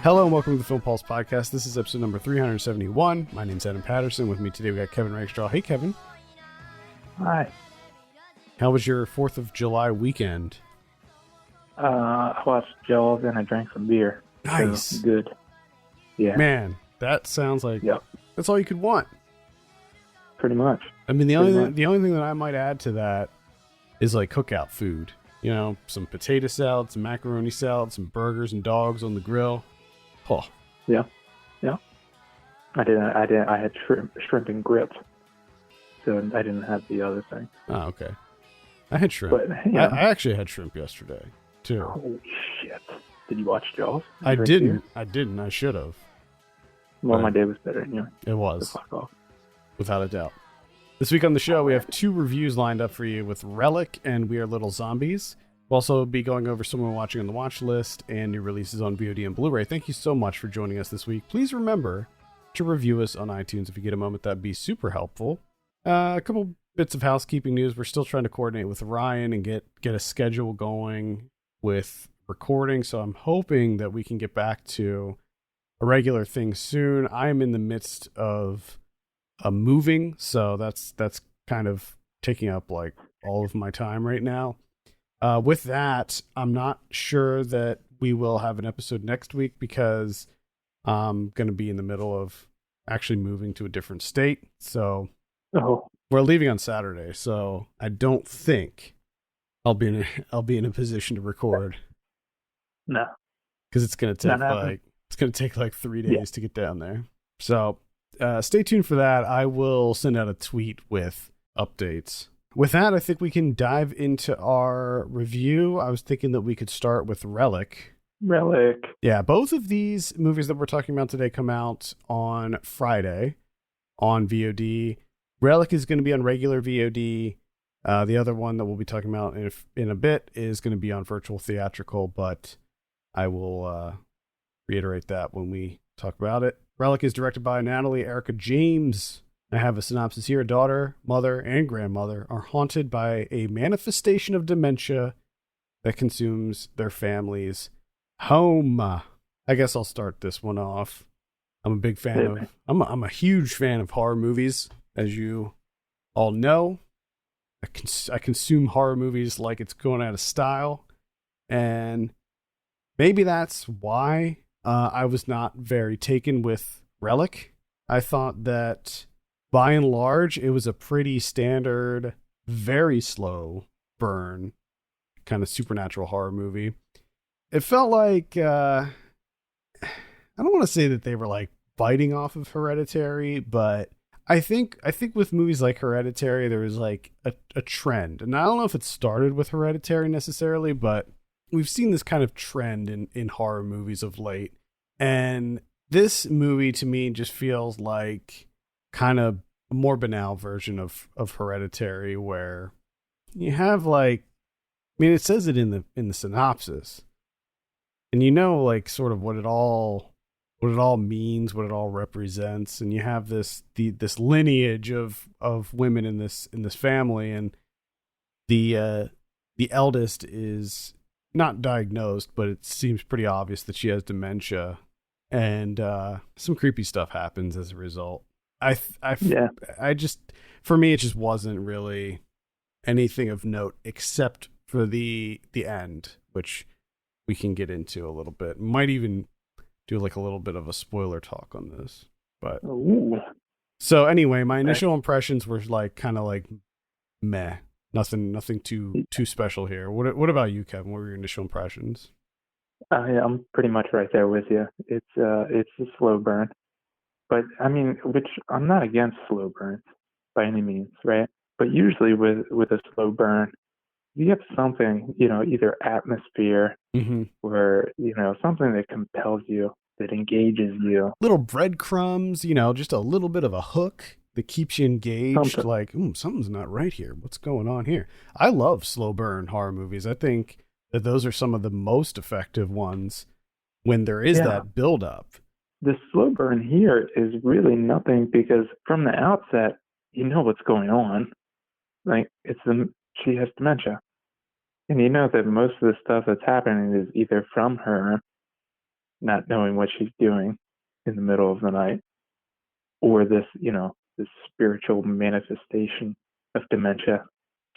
Hello and welcome to the Film Pulse Podcast. This is episode number 371. My name's Adam Patterson. With me today we got Kevin Rakestraw. Hey, Kevin. Hi. How was your 4th of July weekend? I watched Jaws and I drank some beer. Nice. So, good. Yeah. Man, that sounds like that's all you could want. Pretty much. I mean, the only thing that I might add to that is like cookout food. You know, some potato salad, some macaroni salad, some burgers and dogs on the grill. Oh. Yeah. I had shrimp and grits. So I didn't have the other thing. Oh, okay. I had shrimp. But, yeah. I actually had shrimp yesterday, too. Holy shit. Did you watch Jaws? I didn't. I should have. Well, my day was better than yours. It was. So fuck off. Without a doubt. This week on the show, we have 2 reviews lined up for you with Relic and We Are Little Zombies. We'll also be going over someone watching on the watch list and new releases on VOD and Blu-ray. Thank you so much for joining us this week. Please remember to review us on iTunes if you get a moment. That'd be super helpful. A couple bits of housekeeping news. We're still trying to coordinate with Ryan and get a schedule going with recording. So I'm hoping that we can get back to a regular thing soon. I am in the midst of moving, so that's kind of taking up like all of my time right now. With that, I'm not sure that we will have an episode next week because I'm going to be in the middle of actually moving to a different state. So we're leaving on Saturday, so I don't think I'll be in a position to record. No, because it's going to take like 3 days to get down there. So stay tuned for that. I will send out a tweet with updates. With that, I think we can dive into our review. I was thinking that we could start with Relic. Yeah, both of these movies that we're talking about today come out on Friday on VOD. Relic is going to be on regular VOD. The other one that we'll be talking about in a bit is going to be on virtual theatrical, but I will reiterate that when we talk about it. Relic is directed by Natalie Erica James. I have a synopsis here. A daughter, mother, and grandmother are haunted by a manifestation of dementia that consumes their family's home. I guess I'll start this one off. I'm a big fan I'm a huge fan of horror movies, as you all know. I consume horror movies like it's going out of style, and maybe that's why I was not very taken with Relic. I thought that by and large, it was a pretty standard, very slow burn kind of supernatural horror movie. It felt like, I don't want to say that they were like biting off of Hereditary, but I think with movies like Hereditary, there was like a trend. And I don't know if it started with Hereditary necessarily, but we've seen this kind of trend in horror movies of late. And this movie to me just feels like kind of a more banal version of Hereditary, where you have like, I mean, it says it in the synopsis, and you know, like sort of what it all means, what it all represents, and you have this lineage of women in this some and the eldest is not diagnosed, but it seems pretty obvious that she has dementia, and some creepy stuff happens as a result. I just, for me, it just wasn't really anything of note except for the end, which we can get into a little bit. Might even do like a little bit of a spoiler talk on this. But so anyway, my initial impressions were like kind of like meh, nothing too special here. What about you, Kevin? What were your initial impressions? Yeah, I'm pretty much right there with you. It's a slow burn. But, I mean, which I'm not against slow burns by any means, right? But usually with a slow burn, you have something, either atmosphere or, something that compels you, that engages you. Little breadcrumbs, just a little bit of a hook that keeps you engaged. Something. Like, something's not right here. What's going on here? I love slow burn horror movies. I think that those are some of the most effective ones when there is that buildup. The slow burn here is really nothing because from the outset, you know what's going on. Like, she has dementia. And you know that most of the stuff that's happening is either from her not knowing what she's doing in the middle of the night, or this, this spiritual manifestation of dementia.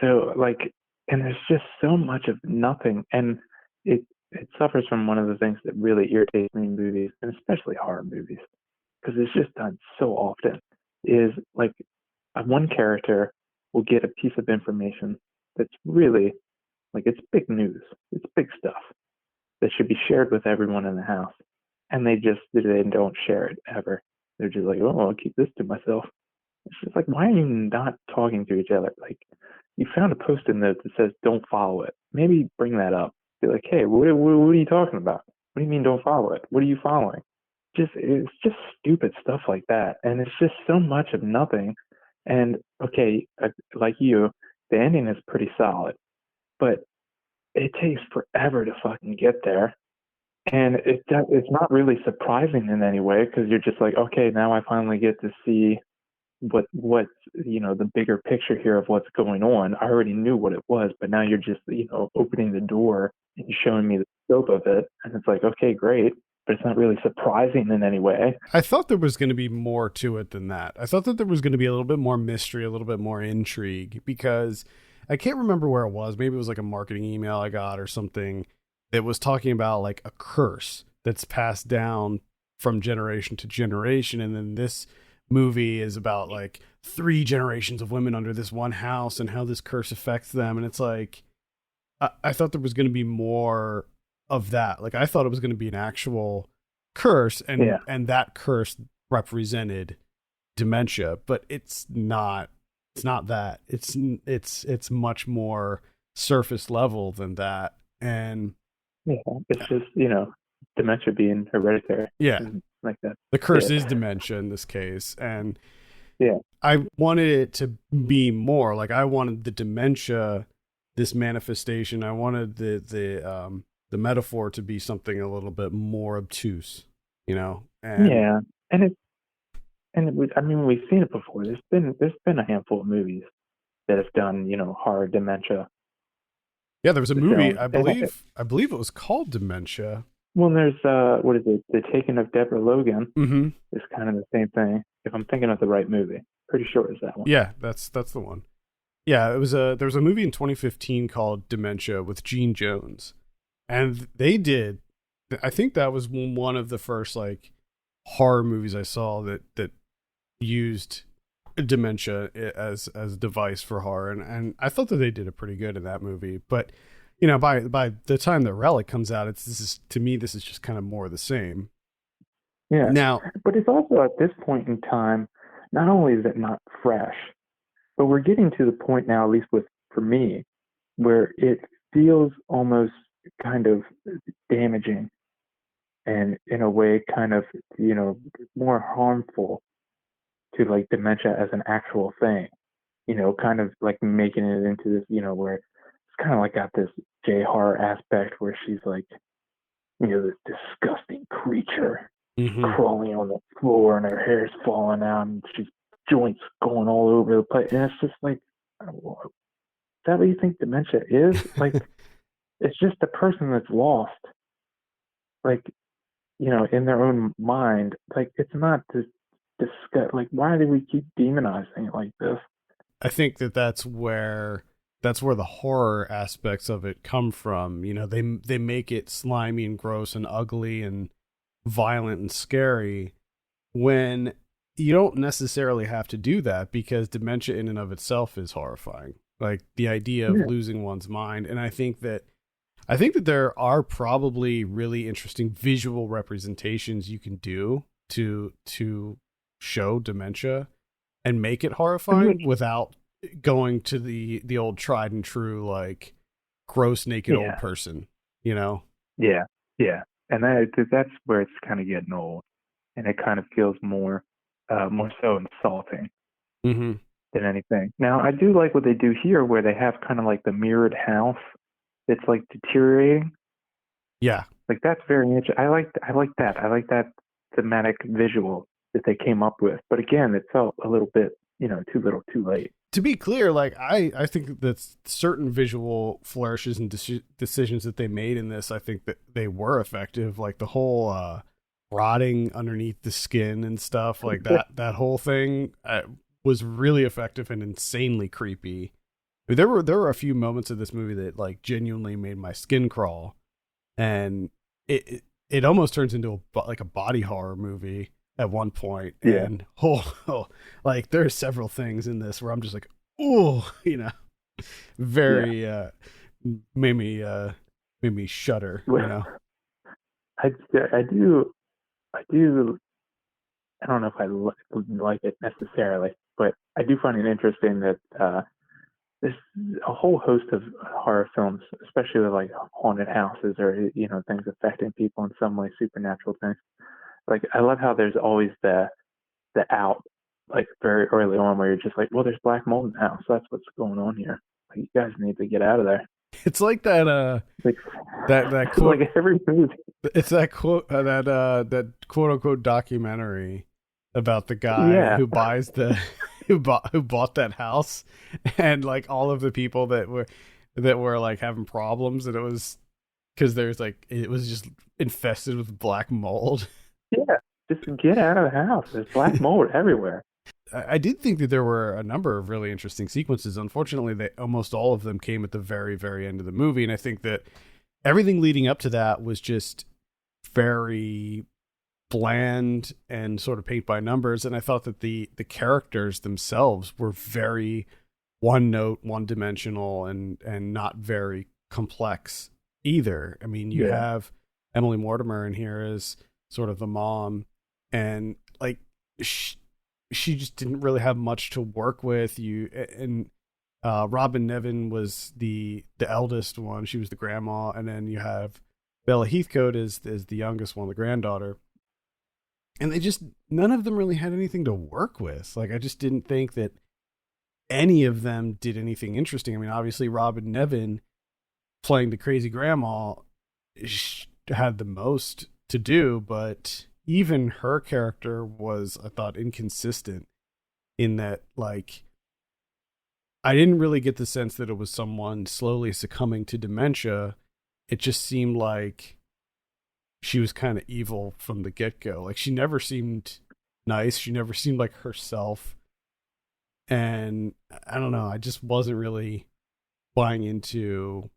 So like, and there's just so much of nothing, and it suffers from one of the things that really irritates me in movies, and especially horror movies, because it's just done so often. Is like one character will get a piece of information that's really like it's big news, it's big stuff that should be shared with everyone in the house, and they don't share it ever. They're just like, oh, I'll keep this to myself. It's just like, why are you not talking to each other? Like, you found a post-it note that says don't follow it. Maybe bring that up. Be like, hey, what are you talking about? What do you mean don't follow it? What are you following? It's just stupid stuff like that, and it's just so much of nothing. And okay, like you, the ending is pretty solid, but it takes forever to fucking get there. And it's not really surprising in any way, because you're just like, okay, now I finally get to see what the bigger picture here of what's going on. I already knew what it was, but now you're just opening the door and showing me the scope of it, and it's like, okay, great, but it's not really surprising in any way. I thought there was going to be more to it than that. I thought that there was going to be a little bit more mystery, a little bit more intrigue, because I can't remember where it was. Maybe it was like a marketing email I got or something that was talking about like a curse that's passed down from generation to generation. And then this movie is about like 3 generations of women under this one house and how this curse affects them. And it's like, I thought there was going to be more of that. Like, I thought it was going to be an actual curse, and that curse represented dementia, but it's not that. It's much more surface level than that. And it's just, dementia being hereditary. Yeah. Like that. The curse is dementia in this case. And yeah, I wanted it to be more like, I wanted the dementia, this manifestation. I wanted the metaphor to be something a little bit more obtuse, And I mean, we've seen it before. There's been a handful of movies that have done, horror dementia. Yeah, there was a movie, I believe it was called Dementia. Well, there's what is it? The Taking of Deborah Logan. Mm-hmm. Is kind of the same thing. If I'm thinking of the right movie, pretty sure it's that one. Yeah, that's the one. Yeah, there was a movie in 2015 called Dementia with Gene Jones, and I think that was one of the first like horror movies I saw that used dementia as a device for horror, and I thought that they did it pretty good in that movie. But by the time that Relic comes out, this is just kind of more of the same. Yeah. Now, but it's also at this point in time, not only is it not fresh, but we're getting to the point now, at least for me, where it feels almost kind of damaging, and in a way kind of more harmful to like dementia as an actual thing, kind of like making it into this, where it's kind of like got this J horror aspect where she's like, this disgusting creature crawling on the floor and her hair's falling out and she's joints going all over the place. And it's just like, is that what you think dementia is? Like, it's just a person that's lost, like, in their own mind. Like, it's not this disgust. Like, why do we keep demonizing it like this? I think that's where the horror aspects of it come from. They make it slimy and gross and ugly and violent and scary, when you don't necessarily have to do that, because dementia in and of itself is horrifying. Like the idea of losing one's mind. And I think that there are probably really interesting visual representations you can do to show dementia and make it horrifying without going to the old tried and true, like, gross naked old person, Yeah. And that's where it's kind of getting old, and it kind of feels more so insulting than anything. Now, I do like what they do here, where they have kind of like the mirrored house that's like deteriorating. Yeah, like that's very interesting. I like that. I like that thematic visual that they came up with. But again, it felt a little bit, too little, too late. to be clear, like I think that certain visual flourishes and decisions that they made in this, I think that they were effective. Like the whole rotting underneath the skin and stuff, like that whole thing was really effective and insanely creepy. I mean, there were a few moments of this movie that like genuinely made my skin crawl, and it almost turns into like a body horror movie at one point. Yeah. And like there are several things in this where I'm just like, oh, very made me shudder. I do. I don't know if I like it necessarily, but I do find it interesting that there's a whole host of horror films, especially with like haunted houses or things affecting people in some way, supernatural things. Like I love how there's always the out, like very early on, where you're just like, well, there's black mold in the house. That's what's going on here. Like, you guys need to get out of there. It's like that that quote, like every movie. It's that quote that quote unquote documentary about the guy who buys who bought that house, and like all of the people that were like having problems, and it was because it was just infested with black mold. Yeah, just get out of the house. There's black mold everywhere. I did think that there were a number of really interesting sequences. Unfortunately, almost all of them came at the very, very end of the movie, and I think that everything leading up to that was just very bland and sort of paint by numbers. And I thought that the characters themselves were very one note, one dimensional, and not very complex either. I mean, you have Emily Mortimer in here as sort of the mom, and like she just didn't really have much to work with. Robin Nevin was the eldest one. She was the grandma, and then you have Bella Heathcote is the youngest one, the granddaughter. And none of them really had anything to work with. Like, I just didn't think that any of them did anything interesting. I mean, obviously Robin Nevin playing the crazy grandma had the most to do, but even her character was, I thought, inconsistent in that, like, I didn't really get the sense that it was someone slowly succumbing to dementia. It just seemed like she was kind of evil from the get-go. Like, she never seemed nice. She never seemed like herself. And I don't know, I just wasn't really buying into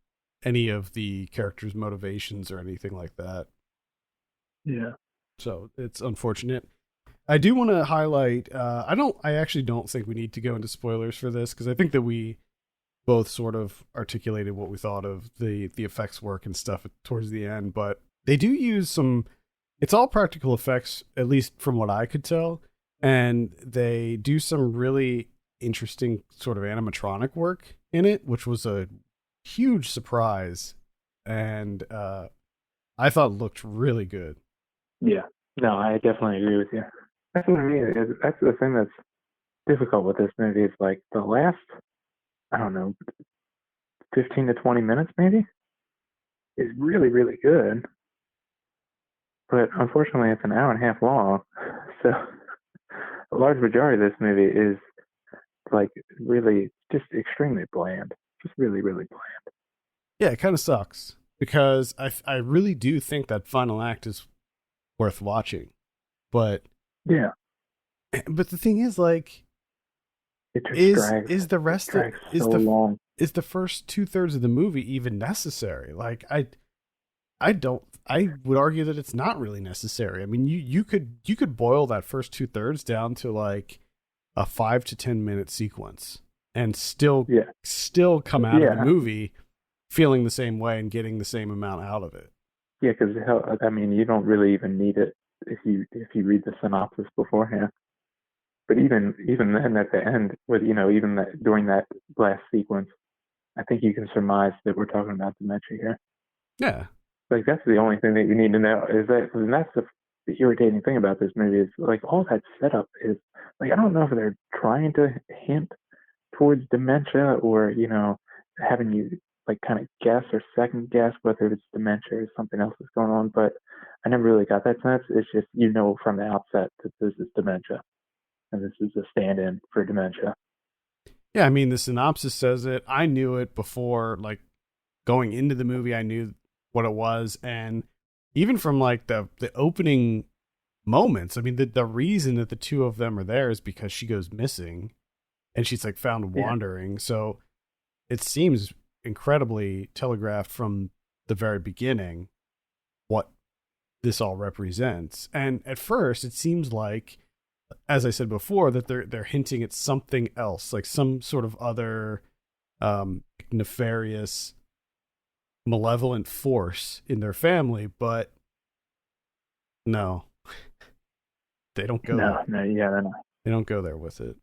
any of the characters' motivations or anything like that. Yeah. So it's unfortunate. I do want to highlight, I actually don't think we need to go into spoilers for this, because I think that we both sort of articulated what we thought of the effects work and stuff towards the end, but they do use it's all practical effects, at least from what I could tell, and they do some really interesting sort of animatronic work in it, which was a huge surprise, and I thought looked really good. Yeah, no, I definitely agree with you. That's what I mean. That's the thing that's difficult with this movie is like the last, I don't know, 15 to 20 minutes maybe is really, really good. But unfortunately, it's an hour and a half long. So a large majority of this movie is like really just extremely bland. Just really, really bland. Yeah, it kind of sucks because I really do think that final act is worth watching. But yeah. But the thing is, like, is the rest of long. Is the first 2/3 of the movie even necessary? Like, I would argue that it's not really necessary. I mean, you could boil that first 2/3 down to like a 5 to 10 minute sequence and still come out of the movie feeling the same way and getting the same amount out of it. Yeah, because I mean, you don't really even need it if you read the synopsis beforehand. But even then, at the end, with even that during that last sequence, I think you can surmise that we're talking about dementia here. Yeah, like that's the only thing that you need to know is that, and that's the irritating thing about this movie is like all that setup is like I don't know if they're trying to hint towards dementia or having you like kind of guess or second guess whether it's dementia or something else that's going on, but I never really got that sense. It's just from the outset that this is dementia and this is a stand-in for dementia. Yeah, I mean, the synopsis says it. I knew it before, like, going into the movie, I knew what it was. And even from, like, the opening moments, I mean, the reason that the two of them are there is because she goes missing and she's, like, found wandering. So it seems incredibly telegraphed from the very beginning what this all represents. And at first, it seems like, as I said before, that they're hinting at something else, like some sort of other nefarious, malevolent force in their family, but no, they don't go. They don't go there with it.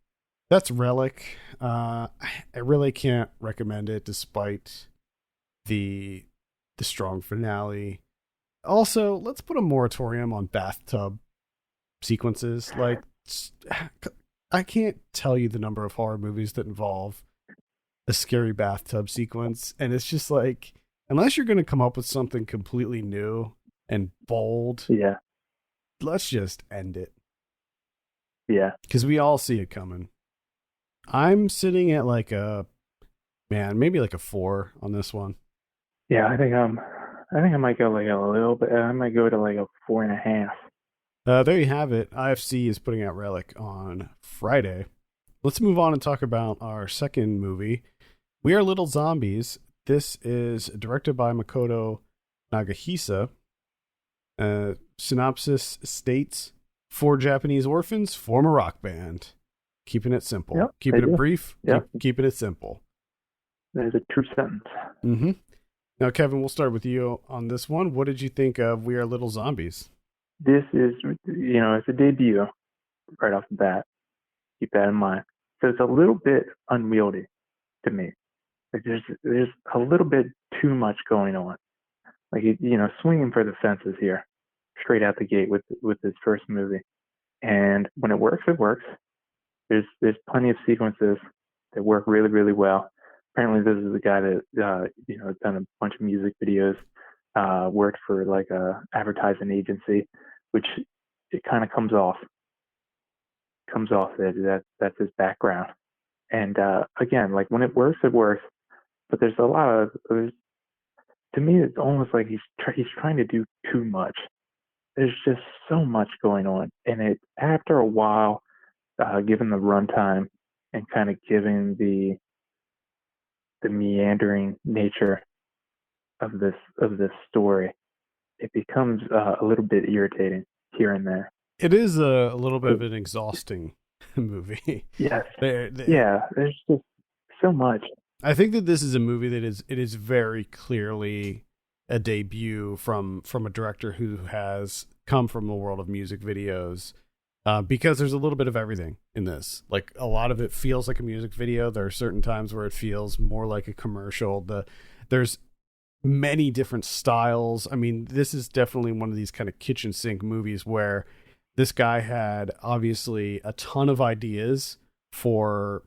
That's Relic. I really can't recommend it, despite the strong finale. Also, let's put a moratorium on bathtub sequences. Like, I can't tell you the number of horror movies that involve a scary bathtub sequence, and it's just like, unless you're going to come up with something completely new and bold, let's just end it. Yeah, because we all see it coming. I'm sitting at like maybe like a 4 on this one. Yeah, I think I might go like a little bit. I might go to like a 4.5. There you have it. IFC is putting out Relic on Friday. Let's move on and talk about our second movie, We Are Little Zombies. This is directed by Makoto Nagahisa. Synopsis states, 4 Japanese orphans form a rock band. Keeping it simple. Yep, keeping it brief. Yep. Keeping it simple. That is a true sentence. Mm-hmm. Now, Kevin, we'll start with you on this one. What did you think of We Are Little Zombies? This is, it's a debut right off the bat. Keep that in mind. So it's a little bit unwieldy to me. Like there's a little bit too much going on. Like, swinging for the fences here, straight out the gate with this first movie. And when it works, it works. There's plenty of sequences that work really, really well. Apparently, this is a guy that has done a bunch of music videos, worked for like a advertising agency, which it kind of comes off that that's his background. And again, like when it works, it works. But there's to me, it's almost like he's trying to do too much. There's just so much going on, and after a while, given the runtime and kind of given the meandering nature of this story, it becomes a little bit irritating here and there. It is a little bit of an exhausting movie. Yes. Yeah, there's just so much. I think that this is a movie that is very clearly a debut from a director who has come from the world of music videos, because there's a little bit of everything in this. Like, a lot of it feels like a music video. There are certain times where it feels more like a commercial. There's many different styles. I mean, this is definitely one of these kind of kitchen sink movies where this guy had obviously a ton of ideas for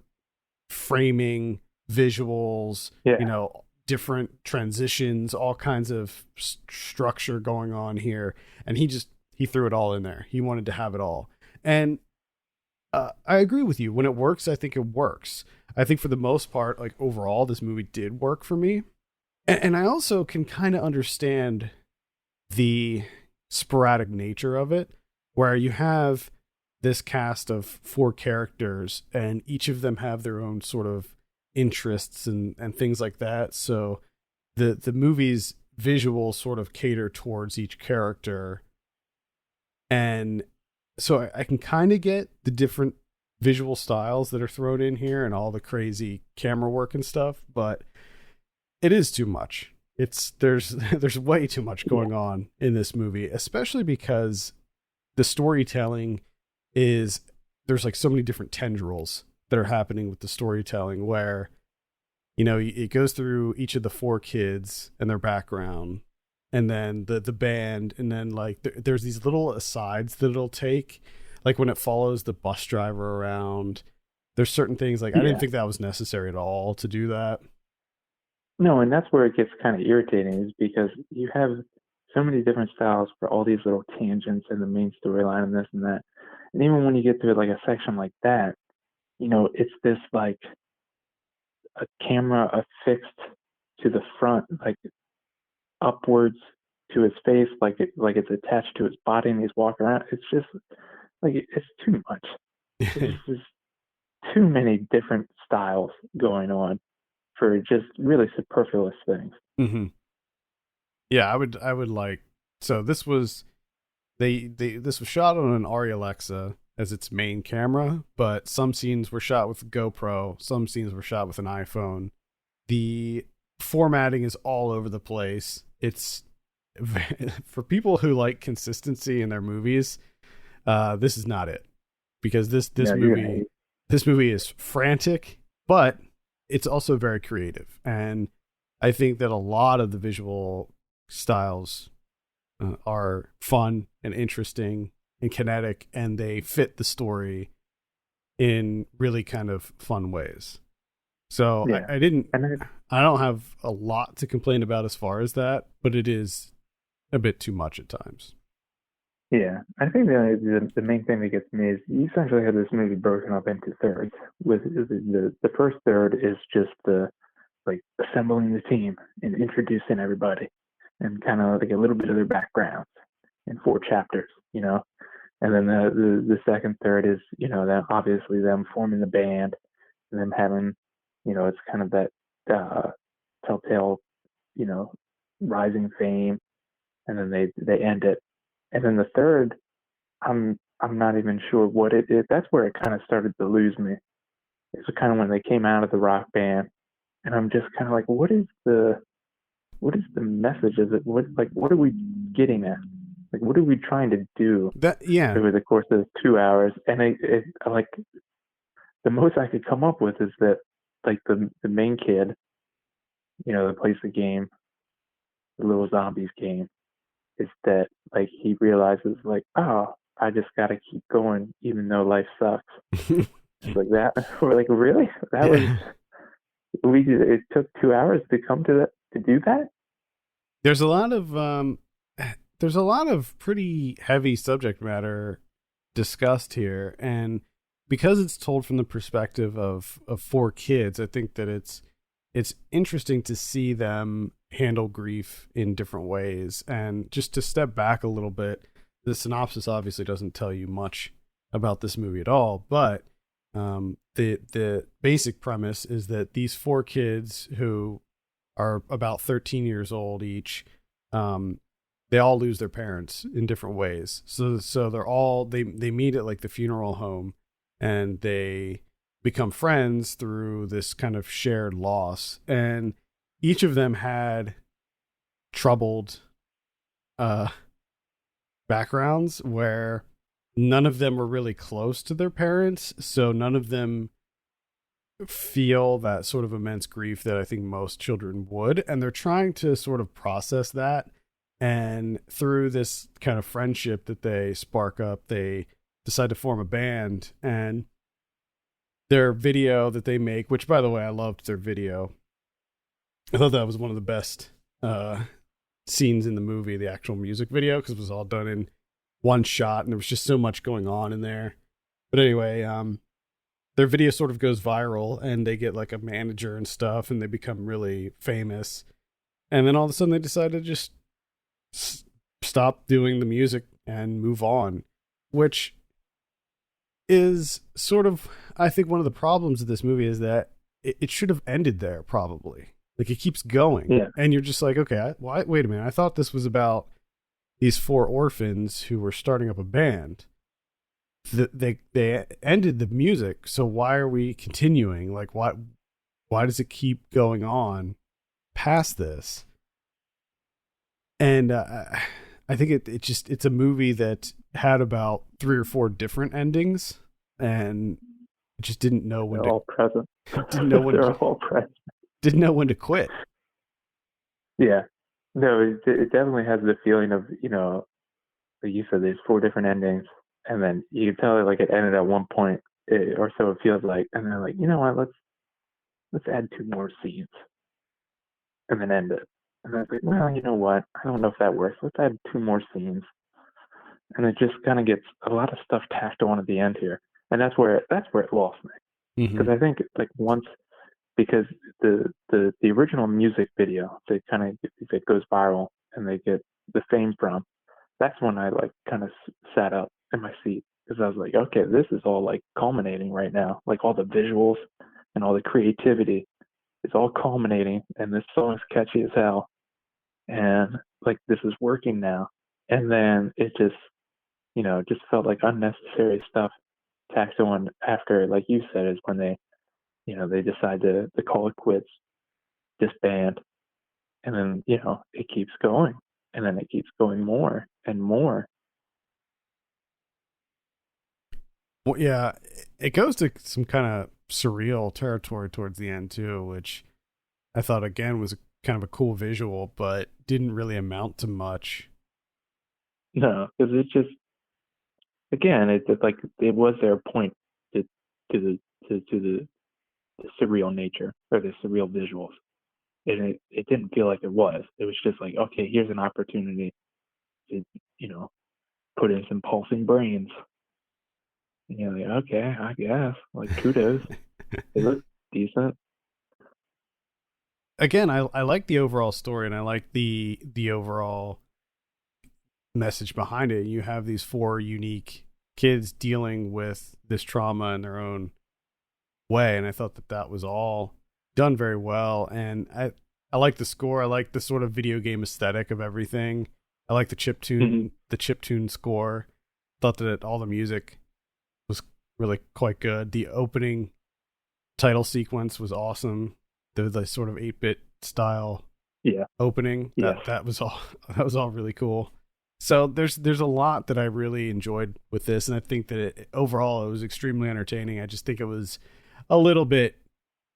framing, visuals, different transitions, all kinds of structure going on here. And he threw it all in there. He wanted to have it all. And I agree with you. When it works, I think it works. I think for the most part, like overall, this movie did work for me. And I also can kind of understand the sporadic nature of it, where you have this cast of 4 characters and each of them have their own sort of interests and things like that. So the movie's visuals sort of cater towards each character. And so I can kind of get the different visual styles that are thrown in here and all the crazy camera work and stuff, but it is too much. There's way too much going on in this movie, especially because the storytelling there's like so many different tendrils that are happening with the storytelling, where it goes through each of the 4 kids and their background, and then the band, and then like there's these little asides that it'll take, like when it follows the bus driver around. There's certain things like I didn't think that was necessary at all to do that. No, and that's where it gets kind of irritating, is because you have so many different styles for all these little tangents in the main storyline and this and that. And even when you get to like a section like that, it's this like a camera affixed to the front, like upwards to his face, like it's attached to his body, and he's walking around. It's just like it's too much. There's just too many different styles going on for just really superfluous things. Mm-hmm. Yeah, I would like. So this was this was shot on an Arri Alexa as its main camera, but some scenes were shot with GoPro, some scenes were shot with an iPhone. The formatting is all over the place. It's for people who like consistency in their movies. This is not it, because this movie is frantic, but it's also very creative, and I think that a lot of the visual styles are fun and interesting and kinetic, and they fit the story in really kind of fun ways. So yeah. I don't have a lot to complain about as far as that, but it is a bit too much at times. Yeah, I think the main thing that gets me is you essentially have this movie broken up into thirds. With the first third is just the like assembling the team and introducing everybody, and kind of like a little bit of their backgrounds in 4 chapters, you know. And then the second third is, you know, that obviously them forming the band and them having, you know, it's kind of that telltale, you know, rising fame, and then they end it. And then the third, I'm not even sure what it is. That's where it kind of started to lose me. It's kind of when they came out of the rock band, and I'm just kind of like, what is the message of it? What are we getting at? Like, what are we trying to do? Over the course of 2 hours? And it like the most I could come up with is that like the main kid, you know, that plays the game, the little zombies game, is that like he realizes like, oh, I just gotta keep going even though life sucks. Like that. We're like, really? That was it took 2 hours to come to that, to do that? There's a lot of pretty heavy subject matter discussed here, and because it's told from the perspective of 4 kids, I think that it's interesting to see them handle grief in different ways. And just to step back a little bit, the synopsis obviously doesn't tell you much about this movie at all, but the basic premise is that these 4 kids who are about 13 years old each, they all lose their parents in different ways. So they're all they meet at like the funeral home, and they become friends through this kind of shared loss. And each of them had troubled backgrounds where none of them were really close to their parents, so none of them feel that sort of immense grief that I think most children would, and they're trying to sort of process that. And through this kind of friendship that they spark up, they decide to form a band. And their video that they make, which by the way, I loved their video. I thought that was one of the best scenes in the movie, the actual music video, because it was all done in one shot and there was just so much going on in there. But anyway, their video sort of goes viral, and they get like a manager and stuff, and they become really famous. And then all of a sudden they decide to just stop doing the music and move on, which is sort of, I think, one of the problems of this movie is that it should have ended there, probably. Like, it keeps going. Yeah. And you're just like, okay, wait a minute. I thought this was about these 4 orphans who were starting up a band. They ended the music, so why are we continuing? Like, why does it keep going on past this? And I think it's a movie that had about 3 or 4 different endings, and it just didn't know when They're all present. Didn't know when They're all present. Didn't know when to quit. Yeah, no, it definitely has the feeling of, you know, like you said, there's 4 different endings, and then you can tell like it ended at one point, or so it feels like, and they're like, you know what, let's add 2 more scenes, and then end it. And I was like, well, you know what, I don't know if that works. Let's add 2 more scenes, and it just kind of gets a lot of stuff tacked on at the end here, and that's where it lost me, because I think like once because the original music video that goes viral and they get the fame from, that's when I like kind of sat up in my seat because I was like, okay, this is all like culminating right now. Like all the visuals and all the creativity is all culminating, and this song's catchy as hell, and like this is working now. And then it just felt like unnecessary stuff tacked on after, like you said, is when they decide to call it quits, disband, and then it keeps going, and then it keeps going more and more. Well, yeah, it goes to some kind of surreal territory towards the end too, which I thought again was kind of a cool visual, but didn't really amount to much. No, because it just, again, it like it was their point to the surreal nature or the surreal visuals, and it didn't feel like it was. It was just like, okay, here's an opportunity to put in some pulsing brains. And you're like, okay, I guess, like, kudos. They look decent. Again, I like the overall story, and I like the overall message behind it. You have these 4 unique kids dealing with this trauma in their own way, and I thought that was all done very well. And I like the score. I like the sort of video game aesthetic of everything. I like the chiptune score. Thought that all the music was really quite good. The opening title sequence was awesome. The sort of 8-bit style opening. That was all really cool. So there's a lot that I really enjoyed with this, and I think that overall it was extremely entertaining. I just think it was a little bit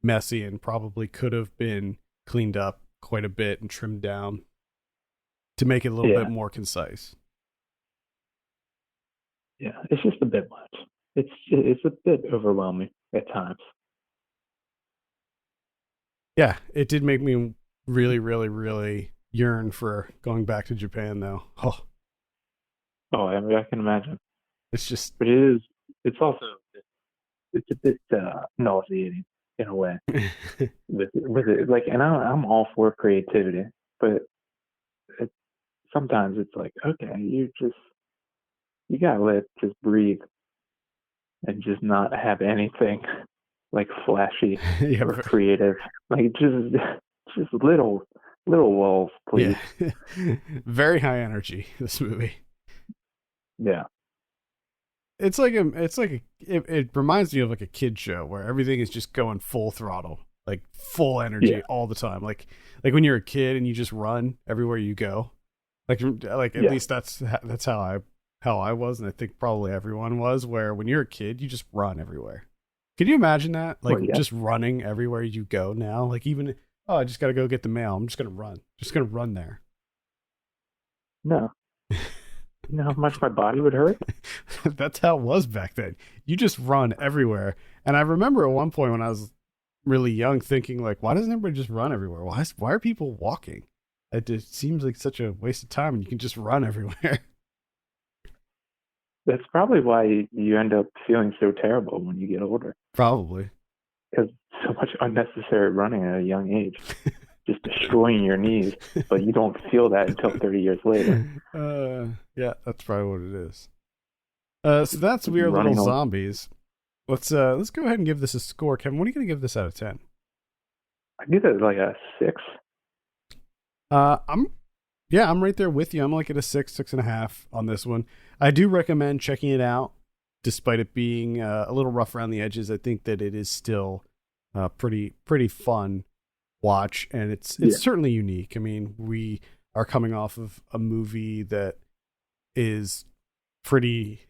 messy and probably could have been cleaned up quite a bit and trimmed down to make it a little bit more concise. Yeah, it's just a bit much. It's a bit overwhelming at times. Yeah, it did make me really, really, really yearn for going back to Japan, though. Oh, I mean, I can imagine. It's just, but it's also a bit nauseating in a way with it. Like, and I'm all for creativity, but sometimes it's like, okay, you gotta let it just breathe and just not have anything like flashy or creative. Like just little lulls, please. Yeah. Very high energy, this movie. Yeah. It reminds me of like a kid show where everything is just going full throttle, like full energy all the time. Like when you're a kid and you just run everywhere you go. Like at least that's how I was, and I think probably everyone was, where when you're a kid, you just run everywhere. Can you imagine that? Like just running everywhere you go now? Like even, I just got to go get the mail. I'm just going to run. Just going to run there. No. You know how much my body would hurt? That's how it was back then. You just run everywhere. And I remember at one point when I was really young thinking like, why doesn't everybody just run everywhere? Why are people walking? It just seems like such a waste of time, and you can just run everywhere. That's probably why you end up feeling so terrible when you get older. Probably. Because so much unnecessary running at a young age. Just destroying your knees, but you don't feel that until 30 years later. Yeah, that's probably what it is. So that's We Are Little Zombies. Let's go ahead and give this a score. Kevin, what are you going to give this out of 10? I give it like a 6. I'm right there with you. I'm like at a 6.5 on this one. I do recommend checking it out, despite it being a little rough around the edges. I think that it is still pretty fun watch, and it's certainly unique. I mean, we are coming off of a movie that is pretty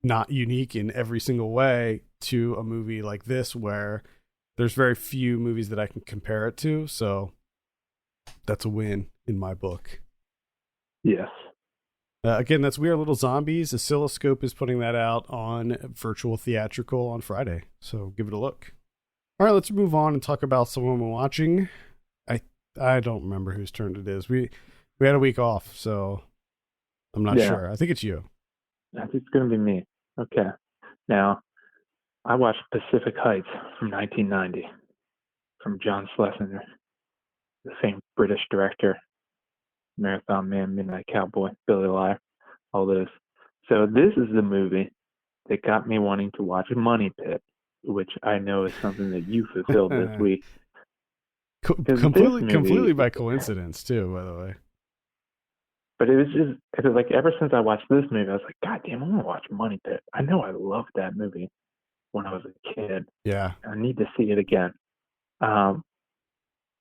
not unique in every single way to a movie like this, where there's very few movies that I can compare it to. So that's a win in my book. Yes. Again, that's We Are Little Zombies. Oscilloscope is putting that out on virtual theatrical on Friday, so give it a look. All right, let's move on and talk about someone we're watching. I don't remember whose turn it is. We had a week off, so I'm not sure. I think it's you. I think it's going to be me. Okay. Now, I watched Pacific Heights from 1990. from John Schlesinger, the same British director, Marathon Man, Midnight Cowboy, Billy Liar, all those. So this is the movie that got me wanting to watch Money Pit, which I know is something that you fulfilled this week. Completely by coincidence, too, by the way. But it was like ever since I watched this movie, I was like, God damn, I want to watch Money Pit. I know I loved that movie when I was a kid. Yeah. I need to see it again. And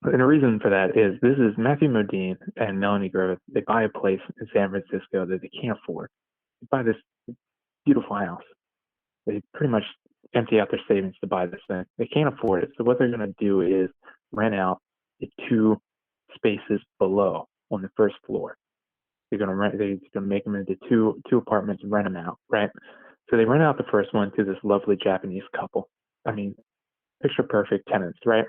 the reason for that is this is Matthew Modine and Melanie Griffith. They buy a place in San Francisco that they can't afford. They buy this beautiful house. They pretty much empty out their savings to buy this thing. They can't afford it. So what they're going to do is rent out the 2 spaces below on the first floor. They're going to make them into two apartments and rent them out, right? So they rent out the first one to this lovely Japanese couple. I mean, picture perfect tenants, right?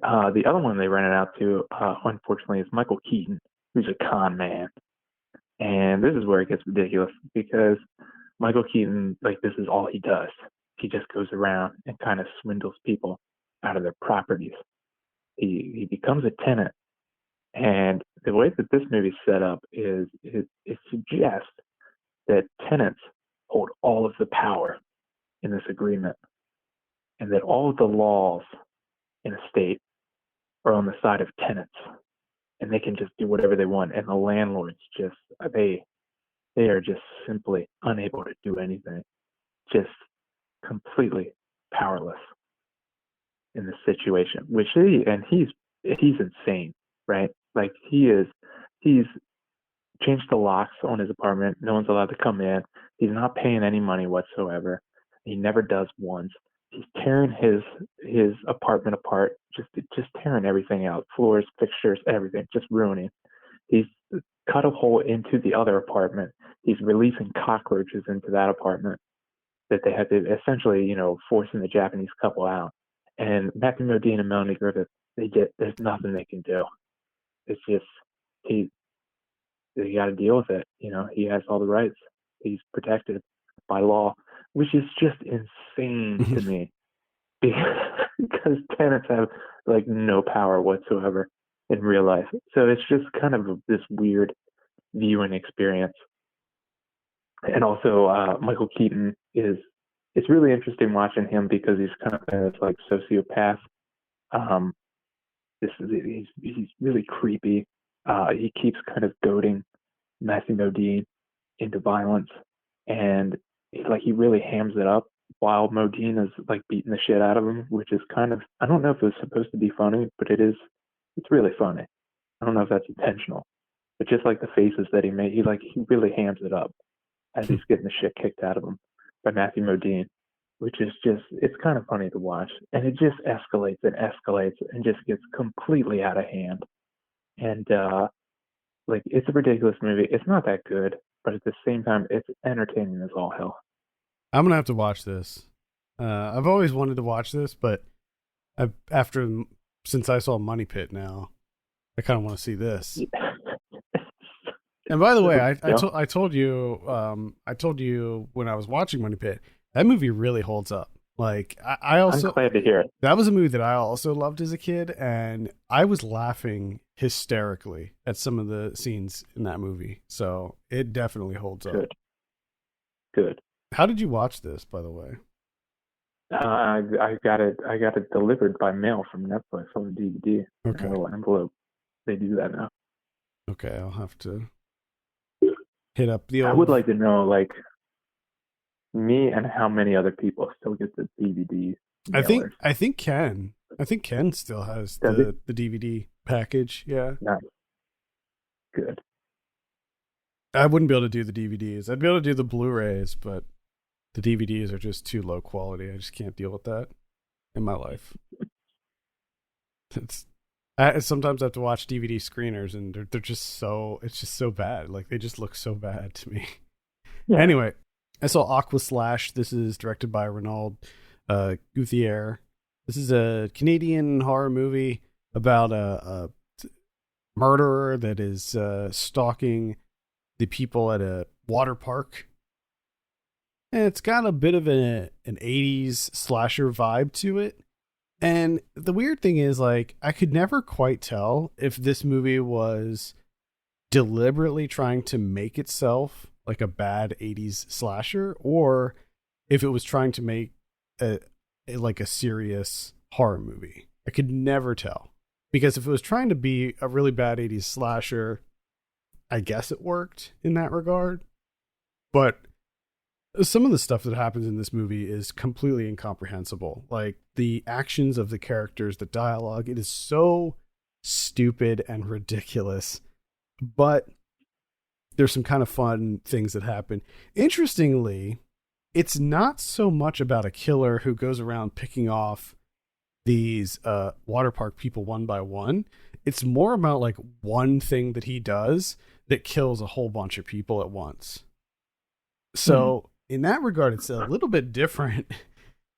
The other one they rented out to, unfortunately, is Michael Keaton, who's a con man. And this is where it gets ridiculous because Michael Keaton, like, this is all he does. He just goes around and kind of swindles people out of their properties. He becomes a tenant. And the way that this movie's set up is it suggests that tenants hold all of the power in this agreement and that all of the laws in a state are on the side of tenants and they can just do whatever they want. And the landlords just, they are just simply unable to do anything, just completely powerless in this situation, he's insane, right? Like he's changed the locks on his apartment. No one's allowed to come in. He's not paying any money whatsoever. He never does once. He's tearing his apartment apart, just tearing everything out, floors, fixtures, everything, just ruining. He's cut a hole into the other apartment. He's releasing cockroaches into that apartment that they had to essentially, forcing the Japanese couple out. And Matthew Modine and Melanie Griffith, there's nothing they can do. It's just they got to deal with it. He has all the rights. He's protected by law, which is just insane to me because tenants have like no power whatsoever in real life. So it's just kind of this weird viewing experience. And also Michael Keaton it's really interesting watching him because he's kind of this like sociopath. He's really creepy. He keeps kind of goading Matthew Modine into violence, and he really hams it up while Modine is like beating the shit out of him, which is kind of, I don't know if it was supposed to be funny, but it's really funny. I don't know if that's intentional, but just like the faces that he made, he really hams it up as he's getting the shit kicked out of him by Matthew Modine, which is just, it's kind of funny to watch. And it just escalates and just gets completely out of hand. And it's a ridiculous movie. It's not that good, but at the same time, it's entertaining as all hell. I'm going to have to watch this. I've always wanted to watch this, but since I saw Money Pit now, I kind of want to see this. And by the way, I told you when I was watching Money Pit, that movie really holds up. Like I'm glad to hear it. That was a movie that I also loved as a kid, and I was laughing hysterically at some of the scenes in that movie. So it definitely holds up. Good. How did you watch this, by the way? I got it delivered by mail from Netflix on the DVD. Okay. A little envelope. They do that now. Okay, I'll have to hit up the old... I would like to know, like, me and how many other people still get the DVD mailers. I think Ken still has the DVD package. Yeah. Nice. Good. I wouldn't be able to do the DVDs. I'd be able to do the Blu-rays, but the DVDs are just too low quality. I just can't deal with that in my life. I sometimes have to watch DVD screeners, and they're just so, it's just so bad. Like, they just look so bad to me. Yeah. Anyway, I saw Aquaslash. This is directed by Renaud Gauthier. This is a Canadian horror movie about a murderer that is stalking the people at a water park. And it's got a bit of an 80s slasher vibe to it. And the weird thing is, like, I could never quite tell if this movie was deliberately trying to make itself like a bad 80s slasher, or if it was trying to make like a serious horror movie. I could never tell. Because if it was trying to be a really bad 80s slasher, I guess it worked in that regard. But some of the stuff that happens in this movie is completely incomprehensible. Like the actions of the characters, the dialogue, it is so stupid and ridiculous. But there's some kind of fun things that happen. Interestingly, it's not so much about a killer who goes around picking off these water park people one by one. It's more about like one thing that he does that kills a whole bunch of people at once. So in that regard, it's a little bit different.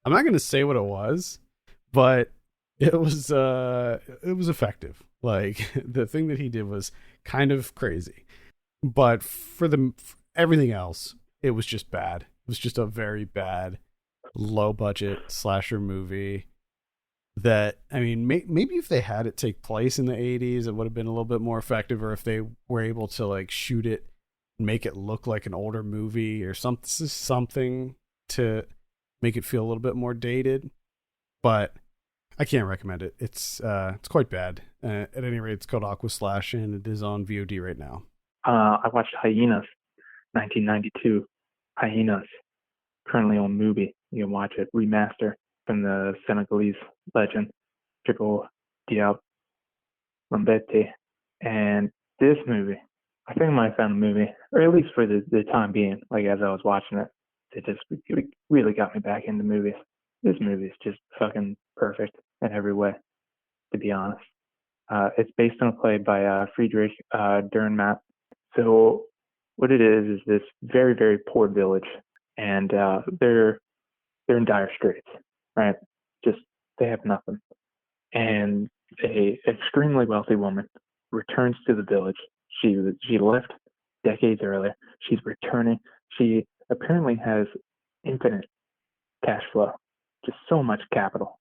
I'm not going to say what it was, but it was effective. Like the thing that he did was kind of crazy, but for everything else, it was just bad. It was just a very bad, low budget slasher movie. That, I mean, maybe if they had it take place in the 80s, it would have been a little bit more effective, or if they were able to like shoot it, make it look like an older movie or something to make it feel a little bit more dated. But I can't recommend it. It's quite bad. At any rate, it's called Aquaslash, and it is on VOD right now. I watched Hyenas, 1992. Hyenas, currently on Mubi. You can watch it, remaster from the Senegalese legend, Triple Diab Lambete. And this movie, I think I might have found the movie, or at least for the time being, like as I was watching it, it really got me back into movies. This movie is just fucking perfect in every way, to be honest. It's based on a play by Friedrich Dürrenmatt. So what it is this very, very poor village, and they're in dire straits, right? Just, they have nothing. And a extremely wealthy woman returns to the village. She left decades earlier. She's returning. She apparently has infinite cash flow, just so much capital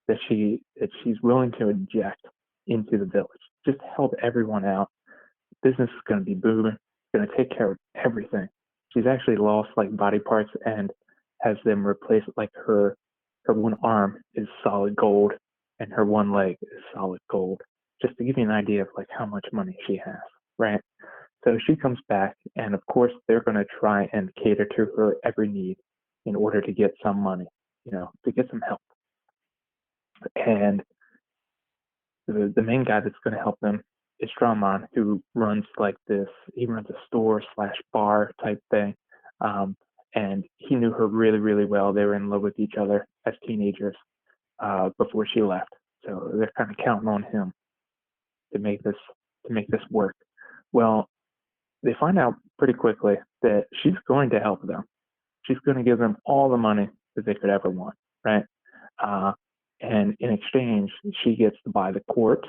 that she's willing to inject into the village, just to help everyone out. Business is going to be booming, going to take care of everything. She's actually lost like body parts and has them replaced. Like her one arm is solid gold and her one leg is solid gold, just to give you an idea of like how much money she has, right? So she comes back, and of course they're going to try and cater to her every need in order to get some money, to get some help. And the main guy that's going to help them is Strawman, who runs like this. He runs a store / bar type thing, and he knew her really, really well. They were in love with each other as teenagers before she left. So they're kind of counting on him to make this work. Well, they find out pretty quickly that she's going to help them. She's going to give them all the money that they could ever want, right? And in exchange, she gets to buy the court.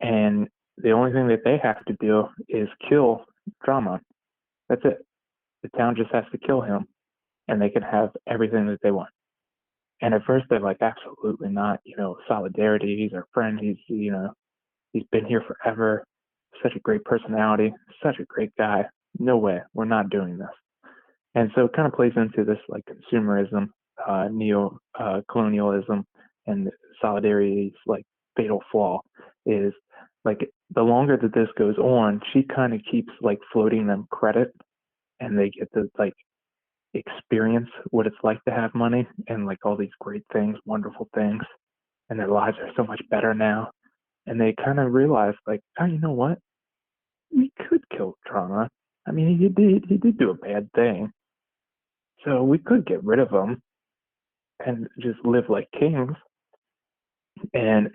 And the only thing that they have to do is kill Drama. That's it. The town just has to kill him, and they can have everything that they want. And at first, they're like, absolutely not. Solidarity. He's our friend. He's been here forever. Such a great personality. Such a great guy. No way. We're not doing this. And so it kind of plays into this like consumerism, neo-colonialism, and solidarity's like fatal flaw is like the longer that this goes on, she kind of keeps like floating them credit, and they get to like experience what it's like to have money and like all these great things, wonderful things, and their lives are so much better now. And they kind of realize like, oh, you know what? We could kill Trauma. I mean, he did do a bad thing. So we could get rid of him and just live like kings. And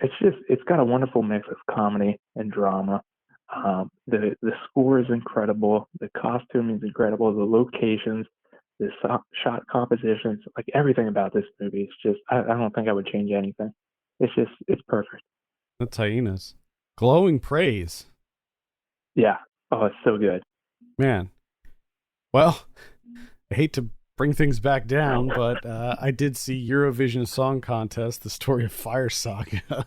it's got a wonderful mix of comedy and drama. The score is incredible. The costuming is incredible. The locations, the shot compositions, like everything about this movie is just, I don't think I would change anything. It's perfect. That's Hyenas. Glowing praise. Yeah. Oh, it's so good. Man. Well, I hate to bring things back down, but I did see Eurovision Song Contest, The Story of Fire Saga.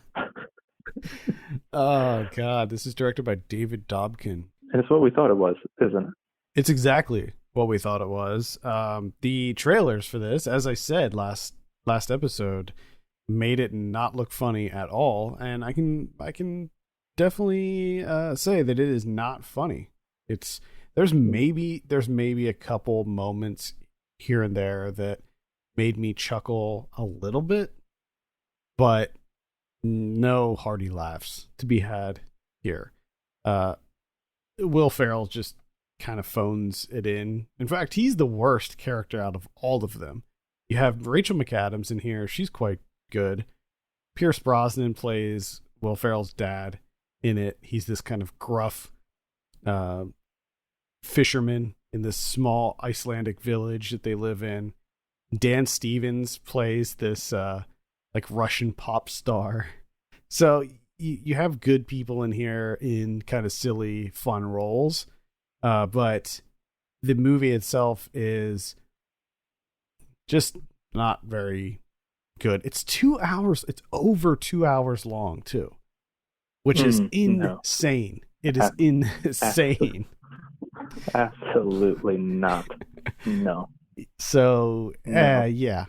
Oh, God. This is directed by David Dobkin. And it's what we thought it was, isn't it? It's exactly what we thought it was. The trailers for this, as I said last episode, made it not look funny at all, and I can definitely say that it is not funny. There's maybe a couple moments here and there that made me chuckle a little bit, but no hearty laughs to be had here. Will Ferrell just kind of phones it in. In fact, he's the worst character out of all of them. You have Rachel McAdams in here. She's quite good. Pierce Brosnan plays Will Ferrell's dad in it. He's this kind of gruff fisherman in this small Icelandic village that they live in. Dan Stevens plays this like Russian pop star. So you have good people in here in kind of silly, fun roles. But the movie itself is just not very good. It's 2 hours. It's over 2 hours long too, which is insane. No. It is insane. Absolutely not. No. So, yeah,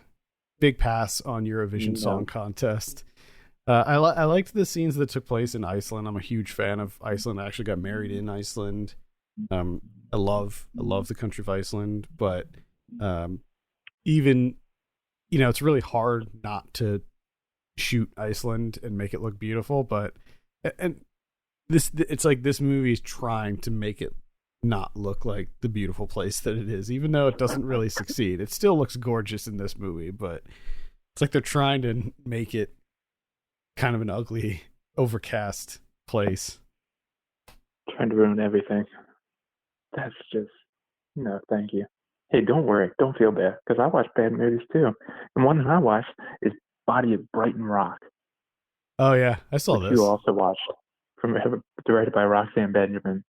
big pass on Eurovision Song Contest. I liked the scenes that took place in Iceland. I'm a huge fan of Iceland. I actually got married in Iceland. I love the country of Iceland, but even, it's really hard not to shoot Iceland and make it look beautiful. But it's like this movie is trying to make it not look like the beautiful place that it is, even though it doesn't really succeed. It still looks gorgeous in this movie, but it's like they're trying to make it kind of an ugly, overcast place. Trying to ruin everything. That's just, no, thank you. Hey, don't worry. Don't feel bad, because I watch bad movies too. And one that I watched is At Brighton Rock. Oh, yeah. I saw this. You also watched, directed by Roxanne Benjamin.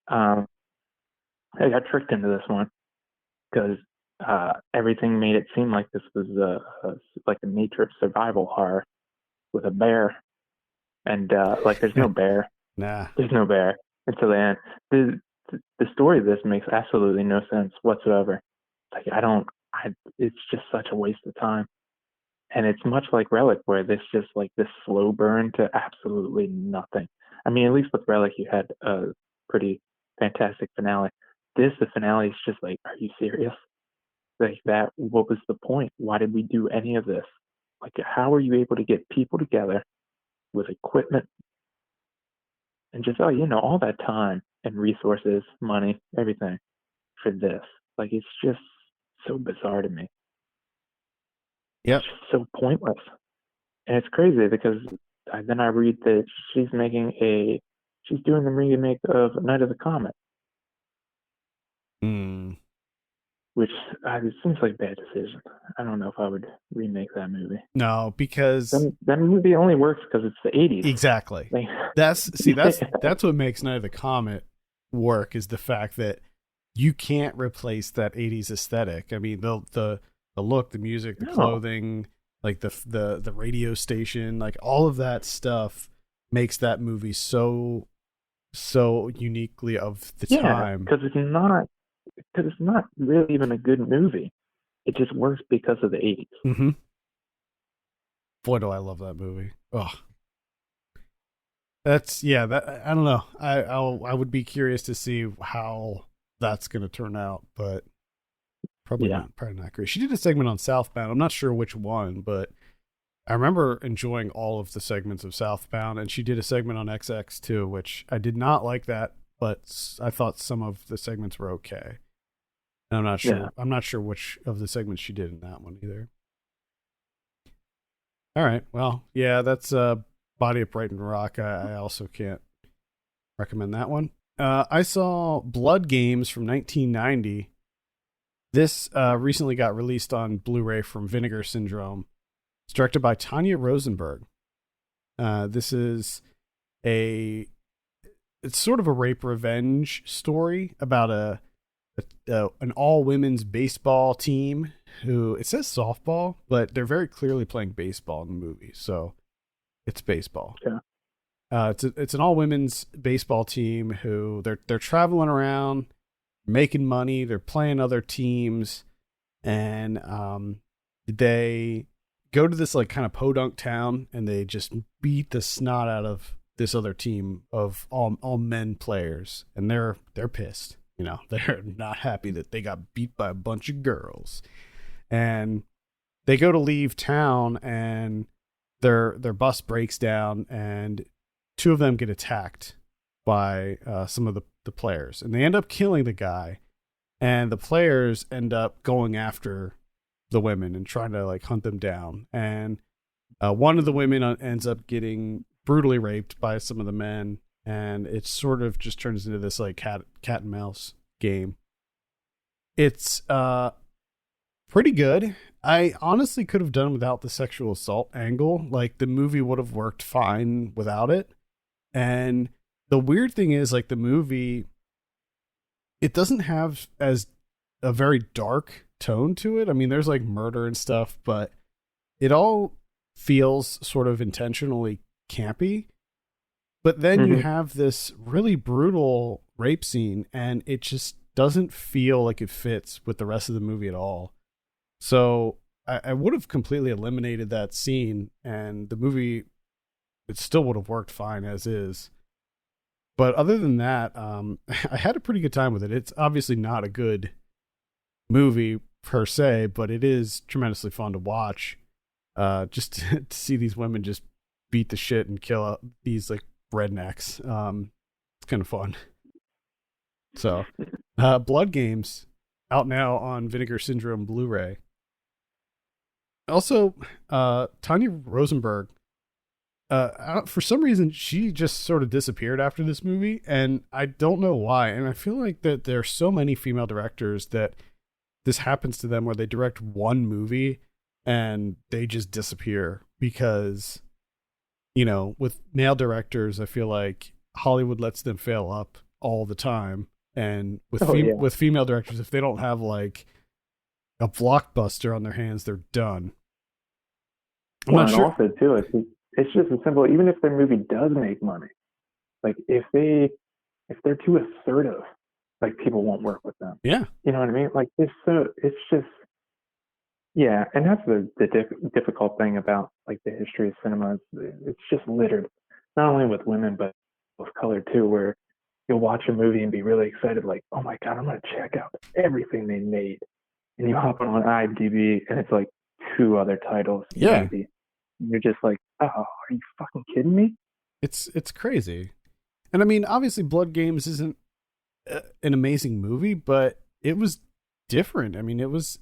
I got tricked into this one because everything made it seem like this was like a nature survival horror with a bear. And there's no bear. Nah. There's no bear until the end. The story of this makes absolutely no sense whatsoever. Like it's just such a waste of time. And it's much like Relic, where there's just like this slow burn to absolutely nothing. I mean, at least with Relic, you had a pretty fantastic finale. The finale is just like, are you serious? Like that, what was the point? Why did we do any of this? Like, how are you able to get people together with equipment and just, all that time and resources, money, everything for this? Like, it's just so bizarre to me. Yep. It's just so pointless. And it's crazy because then I read that she's doing the remake of Night of the Comet. Which it seems like a bad decision. I don't know if I would remake that movie. No, because that movie only works because it's the 80s. Exactly. That's what makes Night of the Comet work, is the fact that you can't replace that 80s aesthetic. I mean, the look, the music, the clothing, like the radio station, like all of that stuff makes that movie so uniquely of the time. Because it's not really even a good movie. It just works because of the 80s. Mm-hmm. Boy, do I love that movie. Oh, I don't know. I would be curious to see how that's going to turn out, but probably not great. She did a segment on Southbound. I'm not sure which one, but I remember enjoying all of the segments of Southbound, and she did a segment on XX too, which I did not like that, but I thought some of the segments were okay. And I'm not sure. Yeah. I'm not sure which of the segments she did in that one either. All right. Well, yeah, that's Body at Brighton Rock. I also can't recommend that one. I saw Blood Games from 1990. This recently got released on Blu-ray from Vinegar Syndrome. It's directed by Tanya Rosenberg. This is it's sort of a rape revenge story about a an all women's baseball team who, it says softball, but they're very clearly playing baseball in the movie, so it's baseball. Yeah. It's an all women's baseball team who they're traveling around, making money. They're playing other teams, and they go to this like kind of podunk town, and they just beat the snot out of this other team of all men players, and they're pissed. You know, they're not happy that they got beat by a bunch of girls, and they go to leave town, and their bus breaks down, and two of them get attacked by some of the players, and they end up killing the guy, and the players end up going after the women and trying to like hunt them down, and one of the women ends up getting brutally raped by some of the men, and it sort of just turns into this like cat and mouse game. It's pretty good. I honestly could have done without the sexual assault angle. Like, the movie would have worked fine without it. And the weird thing is, like, the movie, it doesn't have as a very dark tone to it. I mean, there's like murder and stuff, but it all feels sort of intentionally campy. But then you have this really brutal rape scene, and it just doesn't feel like it fits with the rest of the movie at all. So I would have completely eliminated that scene, and the movie, it still would have worked fine as is. But other than that, I had a pretty good time with it. It's obviously not a good movie per se, but it is tremendously fun to watch. Just to see these women just beat the shit and kill out these like rednecks. It's kind of fun. So, Blood Games, out now on Vinegar Syndrome Blu-ray. Also, Tanya Rosenberg, for some reason, she just sort of disappeared after this movie, and I don't know why. And I feel like that there are so many female directors that this happens to them, where they direct one movie and they just disappear, because, you know, with male directors, I feel like Hollywood lets them fail up all the time. And with with female directors, if they don't have like a blockbuster on their hands, they're done. Well, and also too, it's just as simple. Even if their movie does make money, like if they're too assertive, like people won't work with them. Yeah, you know what I mean. Like it's just yeah, and that's the difficult thing about like the history of cinema. It's just littered, not only with women but with color too, where you'll watch a movie and be really excited, like, oh my God, I'm going to check out everything they made. And you hop on IMDb and it's like 2 other titles. Yeah. Maybe. And you're just like, oh, are you fucking kidding me? It's crazy. And I mean, obviously Blood Games isn't an amazing movie, but it was different. I mean, it was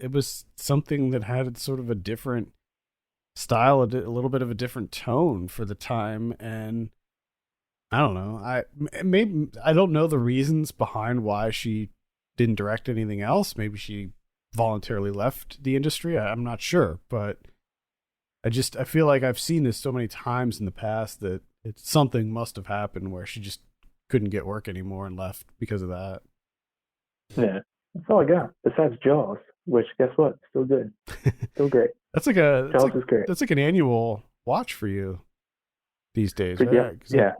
something that had sort of a different style, a little bit of a different tone for the time. And I don't know. I don't know the reasons behind why she didn't direct anything else. Maybe she voluntarily left the industry. I'm not sure, but I feel like I've seen this so many times in the past that something must have happened where she just couldn't get work anymore and left because of that. Yeah, that's all I got. Besides Jaws, which guess what? Still good. Still great. Jaws is great. That's like an annual watch for you these days, right? Yeah.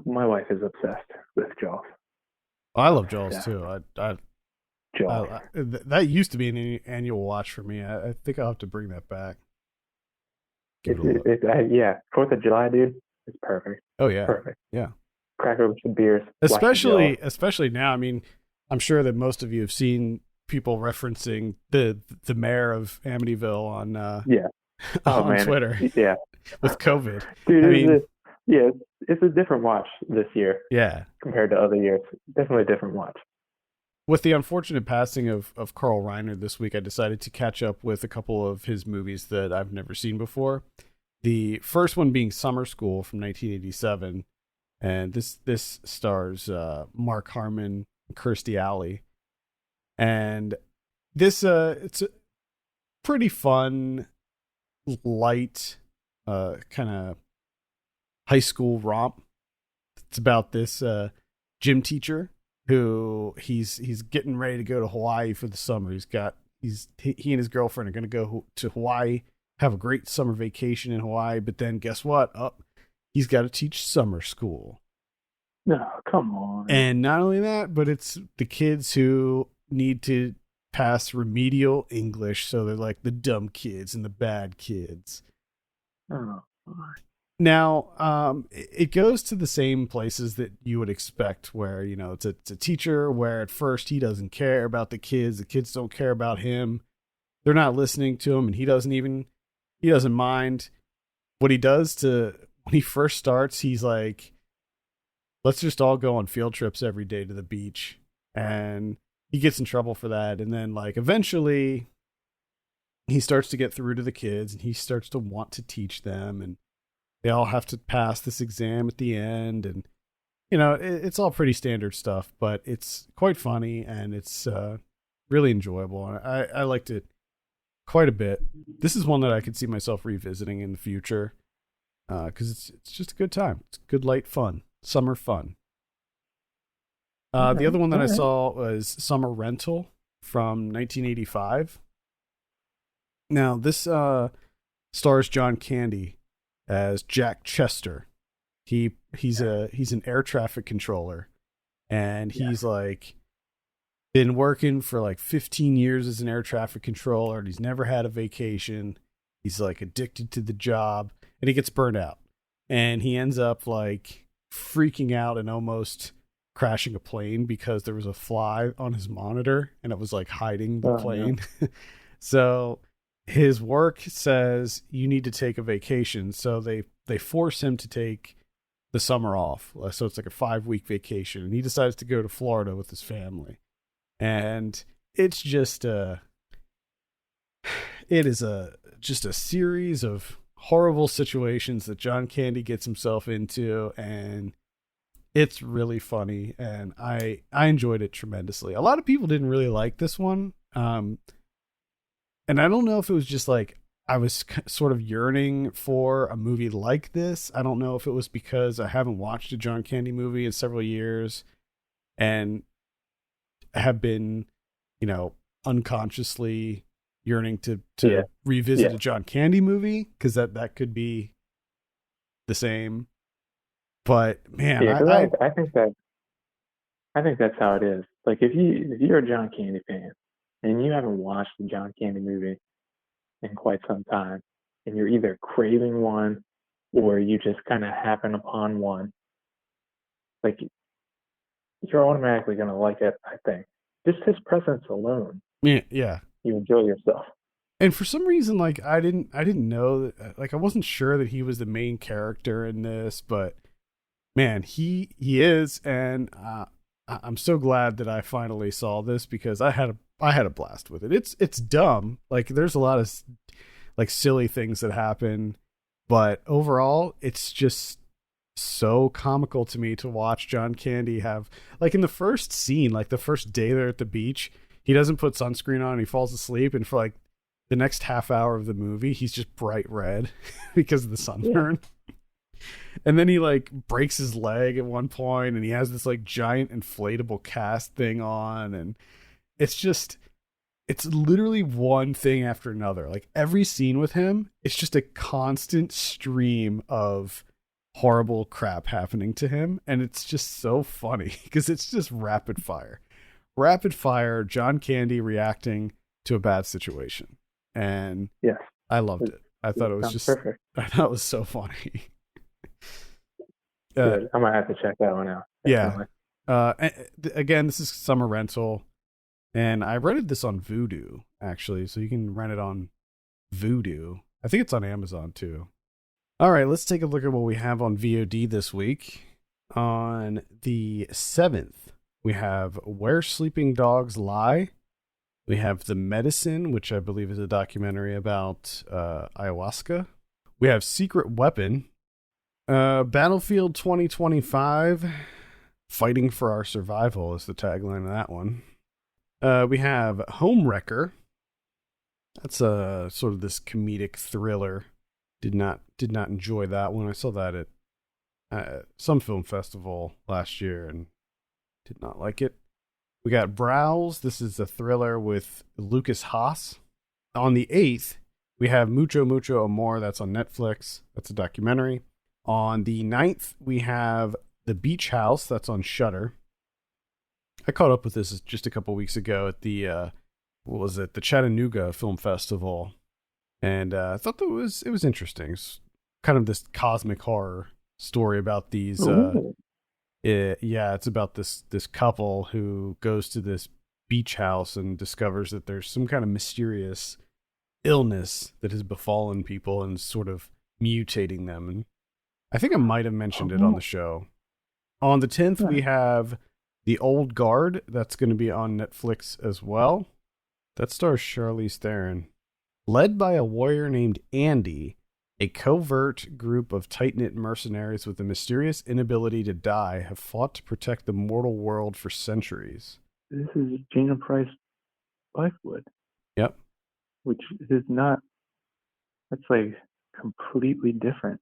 My wife is obsessed with Jaws. I love Jaws too. Jaws. That used to be an annual watch for me. I think I'll have to bring that back. 4th of July, dude. It's perfect. Oh yeah, perfect. Yeah. Crack open some beers. Especially now. I mean, I'm sure that most of you have seen people referencing the mayor of Amityville on on Twitter. Yeah. With COVID. Dude, it's a different watch this year. Yeah. Compared to other years. Definitely a different watch. With the unfortunate passing of Carl Reiner this week, I decided to catch up with a couple of his movies that I've never seen before. The first one being Summer School from 1987. And this stars Mark Harmon and Kirstie Alley. And this it's a pretty fun, light kind of high school romp. It's about this gym teacher who he's getting ready to go to Hawaii for the summer. He and his girlfriend are going to go to Hawaii, have a great summer vacation in Hawaii, but then guess what? He's got to teach summer school. No, come on. And not only that, but it's the kids who need to pass remedial English, so they're like the dumb kids and the bad kids. Oh. Now, it goes to the same places that you would expect, where, you know, it's a teacher where at first he doesn't care about the kids don't care about him, they're not listening to him, and he doesn't mind. What he does when he first starts, he's like, let's just all go on field trips every day to the beach, and he gets in trouble for that. And then, like, eventually he starts to get through to the kids, and he starts to want to teach them, and they all have to pass this exam at the end. And, you know, it's all pretty standard stuff, but it's quite funny, and it's really enjoyable. And I liked it quite a bit. This is one that I could see myself revisiting in the future, because it's just a good time. It's good, light fun, summer fun. The other one that I saw was Summer Rental from 1985. Now, this stars John Candy as Jack Chester. He's an air traffic controller, and he's like been working for like 15 years as an air traffic controller, and he's never had a vacation. He's like addicted to the job, and he gets burned out, and he ends up like freaking out and almost crashing a plane because there was a fly on his monitor and it was like hiding the plane. Yeah. So his work says you need to take a vacation. So they force him to take the summer off. So it's like a 5-week vacation, and he decides to go to Florida with his family. And it's just just a series of horrible situations that John Candy gets himself into, and it's really funny, and I enjoyed it tremendously. A lot of people didn't really like this one, and I don't know if it was just like I was sort of yearning for a movie like this. I don't know if it was because I haven't watched a John Candy movie in several years and have been, you know, unconsciously yearning to revisit a John Candy movie, because that could be the same. But man, I think that's how it is. Like if you're a John Candy fan and you haven't watched the John Candy movie in quite some time, and you're either craving one or you just kind of happen upon one, like you're automatically gonna like it. I think just his presence alone, yeah, you enjoy yourself. And for some reason, like I didn't know that, like I wasn't sure that he was the main character in this, but man, he is, and I'm so glad that I finally saw this, because I had a blast with it. It's dumb, like there's a lot of like silly things that happen, but overall, it's just so comical to me to watch John Candy have, like in the first scene, like the first day they're at the beach, he doesn't put sunscreen on, and he falls asleep, and for like the next half hour of the movie, he's just bright red because of the sunburn. Yeah. And then he like breaks his leg at one point, and he has this like giant inflatable cast thing on, and it's literally one thing after another. Like every scene with him, it's just a constant stream of horrible crap happening to him, and it's just so funny because it's just rapid fire John Candy reacting to a bad situation. And yes, I loved it. I thought it was just perfect. I thought it was so funny. Good. I might have to check that one out. Definitely. Yeah. Again, this is Summer Rental, and I rented this on Vudu, actually, so you can rent it on Vudu. I think it's on Amazon too. All right, let's take a look at what we have on VOD this week. On the 7th, we have Where Sleeping Dogs Lie. We have The Medicine, which I believe is a documentary about ayahuasca. We have Secret Weapon. Battlefield 2025, Fighting for Our Survival is the tagline of that one. We have Homewrecker. That's a sort of this comedic thriller. Did not enjoy that one. I saw that at some film festival last year and did not like it. We got Browse. This is a thriller with Lucas Haas. On the 8th, we have Mucho Mucho Amor. That's on Netflix. That's a documentary. On the 9th, we have The Beach House. That's on Shudder. I caught up with this just a couple weeks ago at the, the Chattanooga Film Festival. And I thought that it was interesting. It's kind of this cosmic horror story about these... it's about this couple who goes to this beach house and discovers that there's some kind of mysterious illness that has befallen people and sort of mutating them. And I think I might have mentioned it on the show. On the 10th, we have The Old Guard. That's going to be on Netflix as well. That stars Charlize Theron. Led by a warrior named Andy, a covert group of tight-knit mercenaries with a mysterious inability to die have fought to protect the mortal world for centuries. This is Gina Price Blackwood. Yep. Which is not... That's like completely different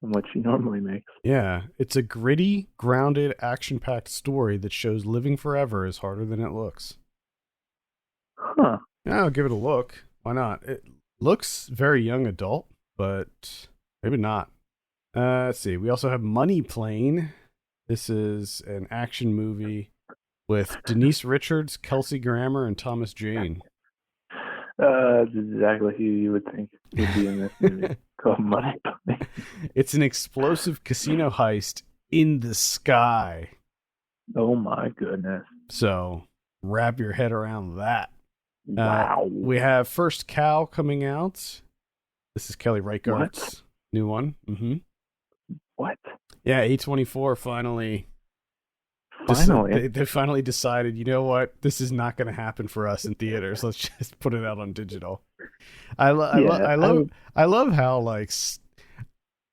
from what she normally makes. Yeah, it's a gritty, grounded, action-packed story that shows living forever is harder than it looks. Huh. Yeah, I'll give it a look. Why not? It looks very young adult, but maybe not. Let's see. We also have Money Plane. This is an action movie with Denise Richards, Kelsey Grammer, and Thomas Jane. That's exactly who you would think would be in this movie called Money Plane. It's an explosive casino heist in the sky. Oh my goodness. So wrap your head around that. Wow. We have First Cow coming out. This is Kelly Reichardt's new one. Mm-hmm. What? Yeah, A24 finally. They finally decided, you know what? This is not going to happen for us in theaters. Let's just put it out on digital. I love how like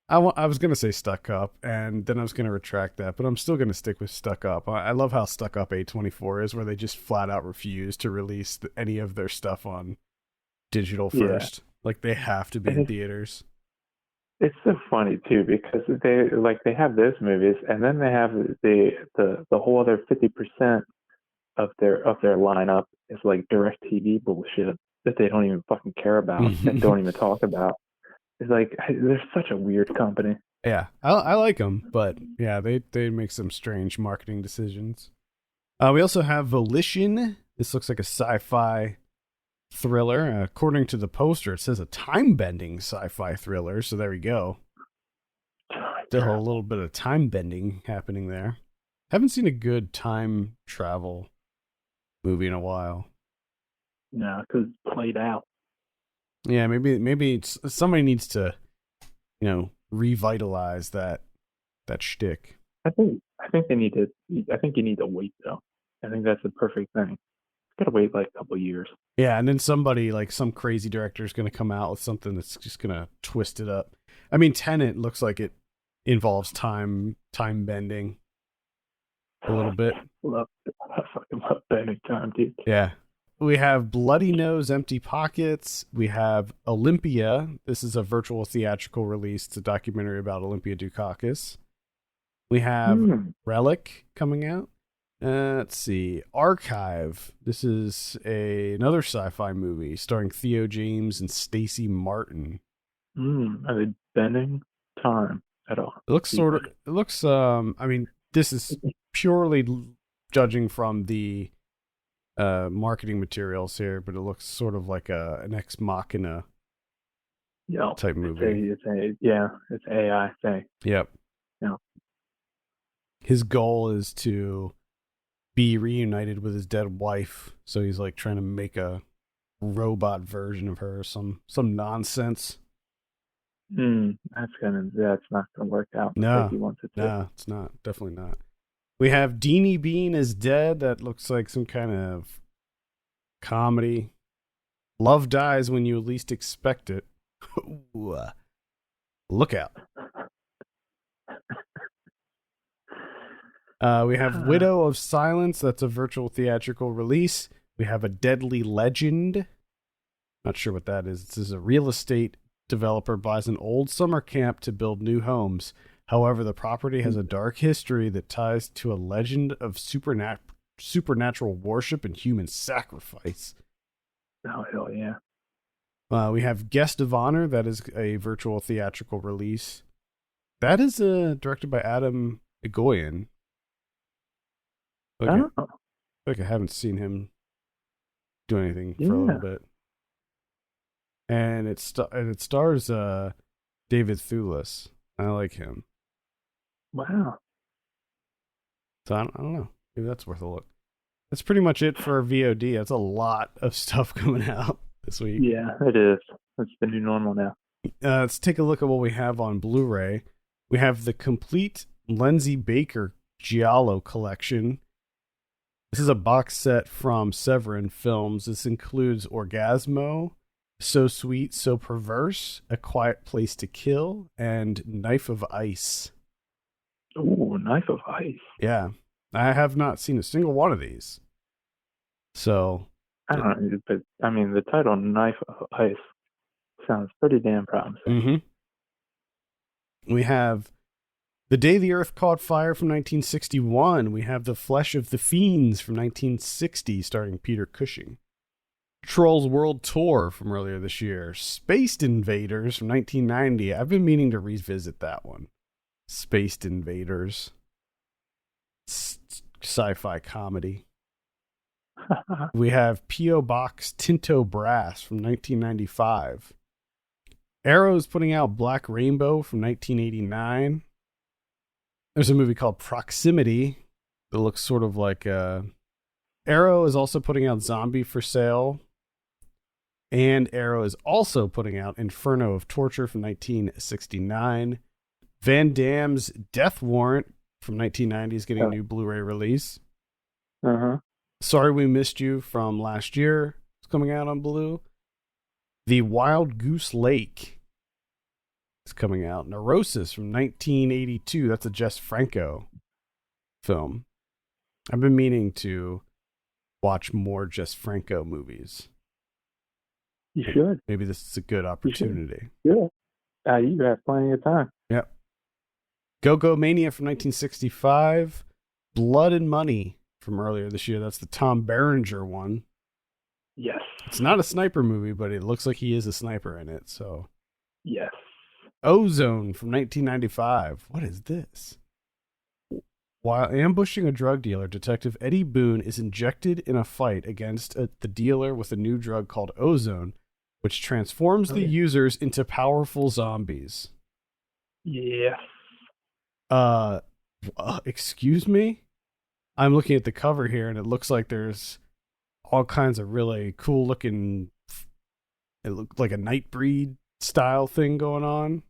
I was going to say Stuck Up, and then I was going to retract that, but I'm still going to stick with Stuck Up. I love how Stuck Up A24 is, where they just flat out refuse to release any of their stuff on digital first. Like they have to be in theaters. It's so funny too, because they have those movies, and then they have the whole other 50% of their lineup is like direct TV bullshit that they don't even fucking care about and don't even talk about. It's like they're such a weird company. Yeah, I like them, but yeah, they make some strange marketing decisions. We also have Volition. This looks like a sci-fi thriller. According to the poster, it says a time-bending sci-fi thriller, so there we go. Still a little bit of time-bending happening there. Haven't seen a good time travel movie in a while. No, because it's played out. Yeah, maybe somebody needs to, revitalize that shtick. I think they need to. I think you need to wait though. I think that's the perfect thing. You gotta wait like a couple years. Yeah, and then somebody like some crazy director is going to come out with something that's just going to twist it up. I mean, Tenet looks like it involves time bending a little bit. I fucking love bending time, dude. Yeah. We have Bloody Nose, Empty Pockets. We have Olympia. This is a virtual theatrical release. It's a documentary about Olympia Dukakis. We have Relic coming out. Let's see. Archive. This is another sci-fi movie starring Theo James and Stacey Martin. Are they bending time at all? It looks I mean, this is purely judging from the marketing materials here, but it looks sort of like an Ex Machina type movie. It's AI thing. Yep. Yeah. His goal is to be reunited with his dead wife, so he's like trying to make a robot version of her, some nonsense. That's not gonna work out. No, he wants it to. No, it's not. Definitely not. We have Deanie Bean is Dead. That looks like some kind of comedy. Love dies when you least expect it. Look out. We have Widow of Silence. That's a virtual theatrical release. We have A Deadly Legend. Not sure what that is. This is a real estate developer buys an old summer camp to build new homes. However, the property has a dark history that ties to a legend of supernatural worship and human sacrifice. Oh, hell yeah. We have Guest of Honor. That is a virtual theatrical release. That is directed by Adam Egoyan. Okay. Oh. I haven't seen him do anything for a little bit. And it stars David Thewlis. I like him. Wow. So I don't know. Maybe that's worth a look. That's pretty much it for VOD. That's a lot of stuff coming out this week. Yeah, it is. It's the new normal now. Let's take a look at what we have on Blu-ray. We have the complete Lindsay Baker Giallo collection. This is a box set from Severin Films. This includes Orgasmo, So Sweet, So Perverse, A Quiet Place to Kill, and Knife of Ice. Ooh, Knife of Ice. Yeah. I have not seen a single one of these. So I don't know, but I mean, the title Knife of Ice sounds pretty damn promising. Mm-hmm. We have The Day the Earth Caught Fire from 1961. We have The Flesh of the Fiends from 1960, starring Peter Cushing. Trolls World Tour from earlier this year. Spaced Invaders from 1990. I've been meaning to revisit that one. Spaced Invaders. Sci-fi comedy. We have P.O. Box Tinto Brass from 1995. Arrow's putting out Black Rainbow from 1989. There's a movie called Proximity that looks sort of like Arrow is also putting out Zombie for Sale. And Arrow is also putting out Inferno of Torture from 1969. Van Damme's Death Warrant from 1990 is getting a new Blu-ray release. Uh-huh. Sorry We Missed You from last year is coming out on Blue. The Wild Goose Lake is coming out. Neurosis from 1982. That's a Jess Franco film. I've been meaning to watch more Jess Franco movies. You should. Maybe this is a good opportunity. Yeah. You have plenty of time. Yep. Go-Go Mania from 1965. Blood and Money from earlier this year. That's the Tom Berenger one. Yes. It's not a sniper movie, but it looks like he is a sniper in it. So. Yes. Ozone from 1995. What is this? While ambushing a drug dealer, Detective Eddie Boone is injected in a fight against the dealer with a new drug called ozone, which transforms the users into powerful zombies. Yes. Excuse me? I'm looking at the cover here, and it looks like there's all kinds of really cool looking, it looked like a Nightbreed style thing going on.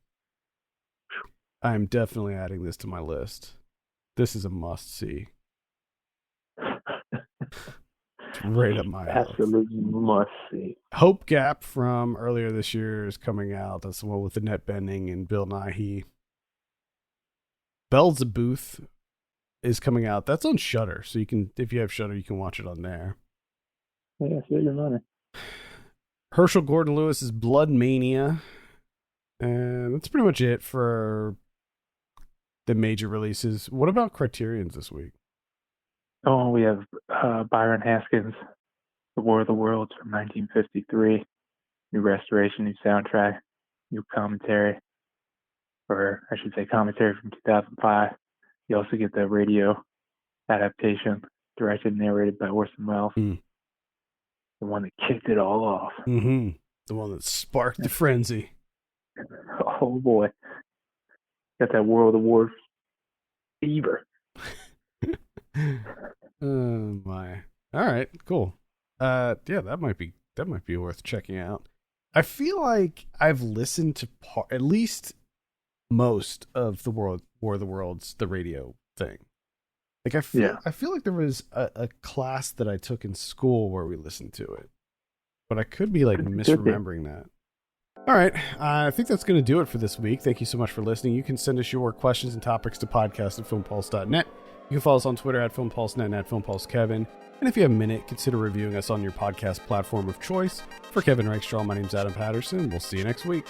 I'm definitely adding this to my list. This is a must-see. It's right up my alley. Absolutely must-see. Hope Gap from earlier this year is coming out. That's the one with Annette Bening and Bill Nighy. Beelzebooth is coming out. That's on Shudder, so you can, if you have Shudder, you can watch it on there. Yeah, save your money. Herschel Gordon Lewis's Blood Mania. And that's pretty much it for the major releases. What about Criterion's this week? Oh, we have Byron Haskins, The War of the Worlds from 1953. New restoration, new soundtrack, new commentary. Or I should say commentary from 2005. You also get the radio adaptation, directed and narrated by Orson Welles. The one that kicked it all off. Mm-hmm. The one that sparked the frenzy. Oh boy. Got that World of War fever. Oh my. All right, cool. Yeah, that might be worth checking out. I feel like I've listened to at least most of the War of the Worlds, the radio thing. Like I feel like there was a class that I took in school where we listened to it. But I could be like misremembering that. All right. I think that's going to do it for this week. Thank you so much for listening. You can send us your questions and topics to podcast@filmpulse.net. You can follow us on Twitter @filmpulsenet and @filmpulsekevin. And if you have a minute, consider reviewing us on your podcast platform of choice. For Kevin Reichstrahl, my name's Adam Patterson. We'll see you next week.